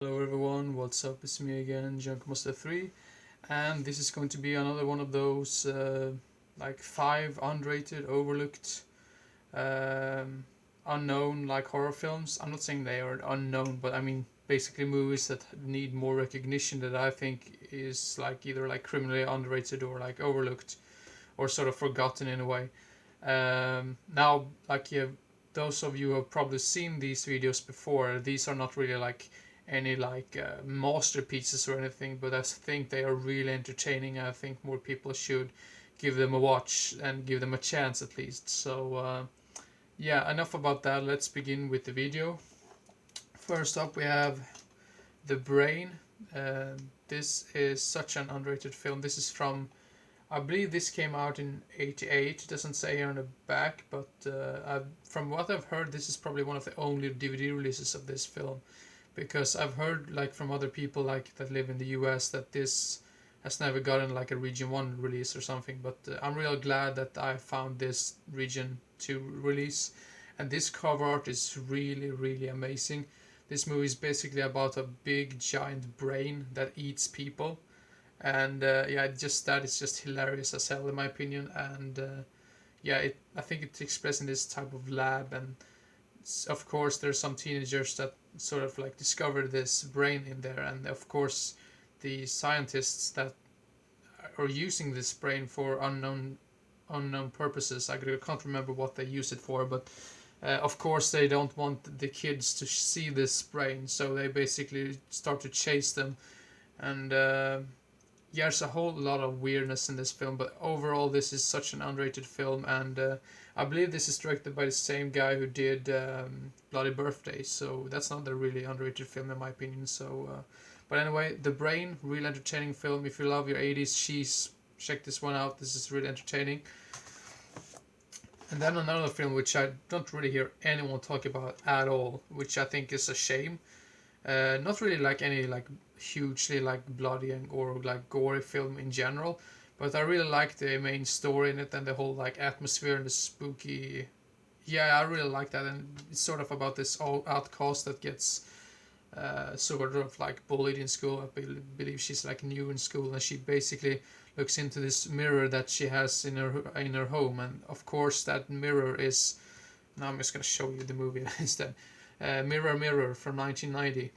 Hello everyone, what's up? It's me again, Junkmaster3, and this is going to be another one of those like 5 underrated, overlooked, um, unknown like horror films. I'm not saying they are unknown, but I mean basically movies that need more recognition that I think is like either like criminally underrated or like overlooked or sort of forgotten in a way. Now, like those of you who have probably seen these videos before, these are not really like any like masterpieces or anything, but I think they are really entertaining. I think more people should give them a watch and give them a chance at least. So yeah, enough about that. Let's begin with the video. First up, we have The Brain. This is such an underrated film. This is from, I believe this came out in '88. It doesn't say here on the back, but from what I've heard, this is probably one of the only DVD releases of this film, because I've heard like from other people like that live in the US that this has never gotten like a Region 1 release or something. But I'm real glad that I found this Region 2 release, and this cover art is really amazing. This movie is basically about a big giant brain that eats people, and yeah, just that is just hilarious as hell in my opinion. And yeah, I think it's expressed in this type of lab, and of course there's some teenagers that sort of like discover this brain in there, and of course the scientists that are using this brain for unknown purposes. I can't remember what they use it for, but of course they don't want the kids to see this brain, so they basically start to chase them. And yeah, there's a whole lot of weirdness in this film, but overall this is such an underrated film. And I believe this is directed by the same guy who did Bloody Birthday, so that's not a really underrated film in my opinion. So but anyway, The Brain, real entertaining film. If you love your 80s cheese, check this one out. This is really entertaining. And then another film which I don't really hear anyone talk about at all, which I think is a shame. Not really like any like hugely like bloody and or like gory film in general, but I really like the main story in it and the whole like atmosphere and the spooky. Yeah, I really like that, and it's sort of about this old outcast that gets sort of like bullied in school. I believe she's like new in school, and she basically looks into this mirror that she has in her home, and of course that mirror is. Now I'm just gonna show you the movie instead. Mirror Mirror from 1990.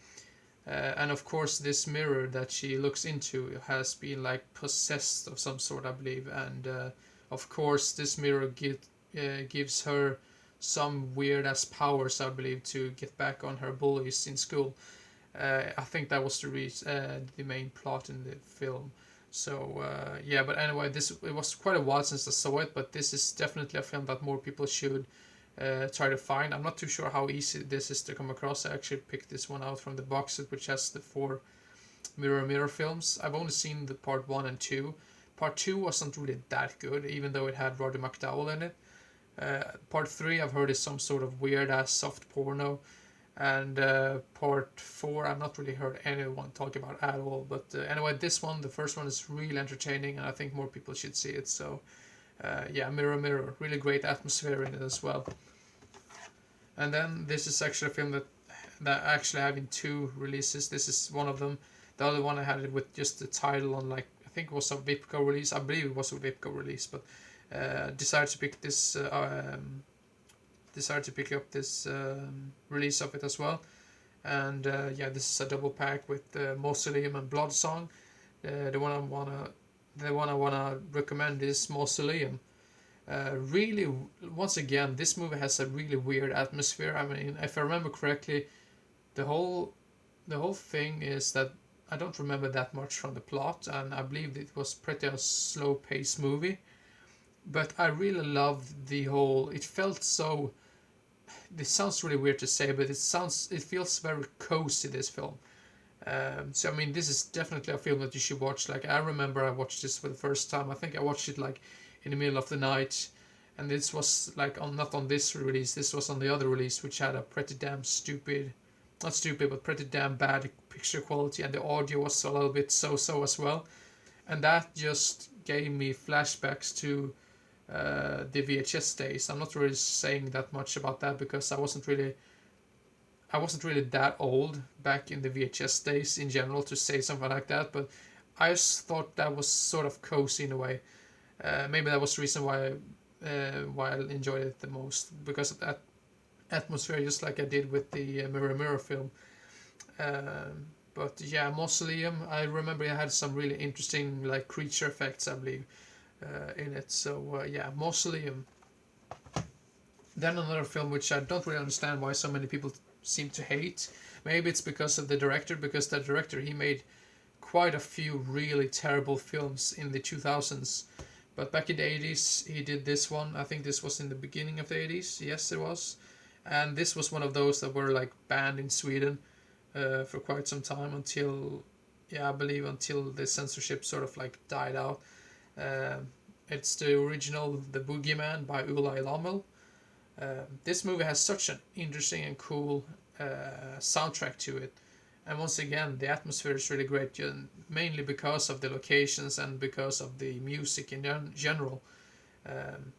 And of course, this mirror that she looks into has been like possessed of some sort, I believe. And of course, this mirror gives her some weird ass powers, I believe, to get back on her bullies in school. I think that was the main plot in the film. So yeah, but anyway, it was quite a while since I saw it, but this is definitely a film that more people should try to find. I'm not too sure how easy this is to come across. I actually picked this one out from the box set, which has the 4 Mirror Mirror films. I've only seen the part 1 and 2. Part 2 wasn't really that good, even though it had Roddy McDowall in it. Part 3 I've heard is some sort of weird ass soft porno. And part 4 I've not really heard anyone talk about at all. But anyway, this one, the first one, is really entertaining, and I think more people should see it. So yeah, Mirror Mirror, really great atmosphere in it as well. And then this is actually a film that actually having 2 releases. This is one of them. The other one I had it with just the title on, like, I think it was a Vipco release. I believe it was a Vipco release, but decided to pick this decided to pick up this release of it as well. And yeah, this is a double pack with Mausoleum and Blood Song. The one I wanna recommend is Mausoleum. Really, once again, this movie has a really weird atmosphere. I mean, if I remember correctly, the whole thing is that I don't remember that much from the plot, and I believe it was pretty a slow paced movie. But I really loved the whole. It felt so. This sounds really weird to say, but it feels very cozy, this film. So I mean, this is definitely a film that you should watch. Like, I remember I watched this for the first time. I think I watched it like in the middle of the night, and this was like not on this release. This was on the other release, which had a pretty damn stupid, not stupid, but pretty damn bad picture quality, and the audio was a little bit so as well. And that just gave me flashbacks to the VHS days. I'm not really saying that much about that because I wasn't really I wasn't really that old back in the VHS days in general to say something like that, but I just thought that was sort of cozy in a way. Maybe that was the reason why I enjoyed it the most, because of that atmosphere, just like I did with the Mirror Mirror film. But yeah, Mausoleum, I remember it had some really interesting like creature effects, I believe, in it. So yeah, Mausoleum. Then another film which I don't really understand why so many people seem to hate. Maybe it's because of the director, because the director, he made quite a few really terrible films in the 2000s. But back in the 80s, he did this one. I think this was in the beginning of the 80s. Yes, it was. And this was one of those that were like banned in Sweden for quite some time until, yeah, I believe until the censorship sort of like died out. Um it's the original The Boogieman by Ulai Lommel. This movie has such an interesting and cool soundtrack to it, and once again, the atmosphere is really great, mainly because of the locations and because of the music in general. Um,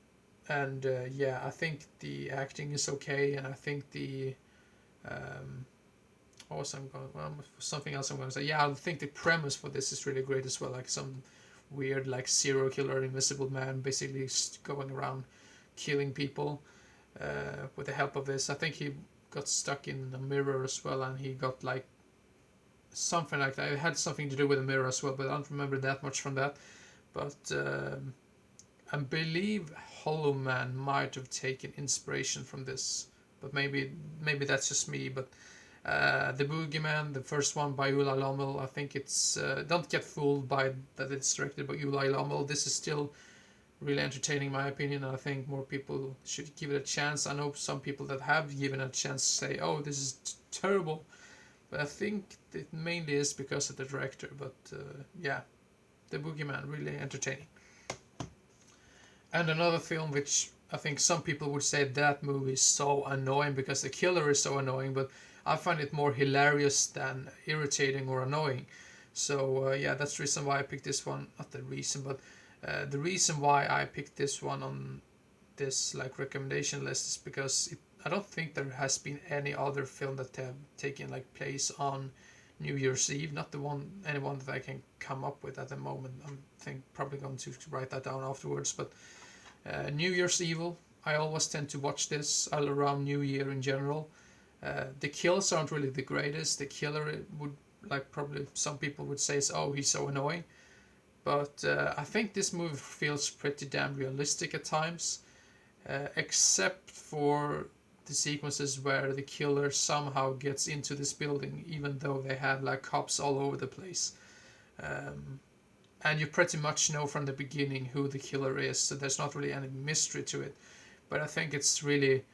and yeah, I think the acting is okay, and I think the what was I'm going something else I'm going to say. Yeah, I think the premise for this is really great as well. Like some weird like serial killer, invisible man, basically going around killing people with the help of this. I think he got stuck in a mirror as well, and he got like something like that. It had something to do with a mirror as well, but I don't remember that much from that. But I believe Hollow Man might have taken inspiration from this, but maybe that's just me. But the Boogeyman, the first one by Ulai Lommel, I think it's don't get fooled by that it's directed by Ulai Lommel. This is still really entertaining, in my opinion. I think more people should give it a chance. I know some people that have given it a chance say, "Oh, this is terrible," but I think it mainly is because of the director. But yeah, The Boogeyman, really entertaining. And another film which I think some people would say that movie is so annoying because the killer is so annoying, but I find it more hilarious than irritating or annoying. So yeah, that's the reason why I picked this one. Not the reason, but the reason why I picked this one on this like recommendation list is because I don't think there has been any other film that have taken like place on New Year's Eve. Not anyone that I can come up with at the moment. I'm probably going to write that down afterwards. But New Year's Evil, I always tend to watch this all around New Year in general. The kills aren't really the greatest. The killer would like probably some people would say, "Oh, he's so annoying." But I think this movie feels pretty damn realistic at times, except for the sequences where the killer somehow gets into this building, even though they have like cops all over the place. And you pretty much know from the beginning who the killer is, so there's not really any mystery to it. But I think it's really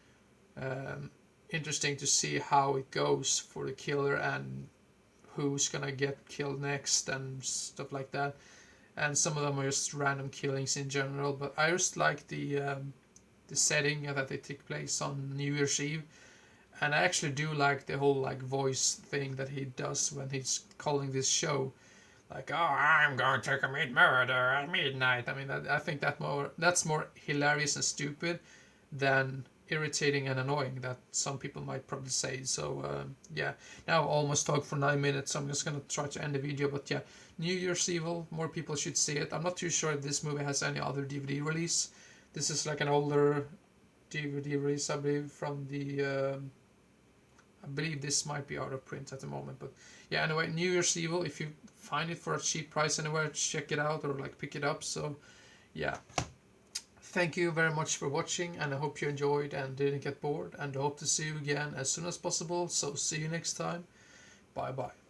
interesting to see how it goes for the killer and who's gonna get killed next and stuff like that. And some of them are just random killings in general. But I just like the setting that they take place on New Year's Eve, and I actually do like the whole like voice thing that he does when he's calling this show, like, "Oh, I'm going to commit murder at midnight." I mean, I think that's more hilarious and stupid than irritating and annoying, that some people might probably say. So yeah, now I've almost talked for 9 minutes, so I'm just gonna try to end the video. But yeah, New Year's Evil, more people should see it. I'm not too sure if this movie has any other DVD release. This is like an older DVD release, I believe, from the I believe this might be out of print at the moment. But yeah, anyway, New Year's Evil, if you find it for a cheap price anywhere, check it out or like pick it up. So yeah, thank you very much for watching, and I hope you enjoyed and didn't get bored, and I hope to see you again as soon as possible. So see you next time. Bye bye.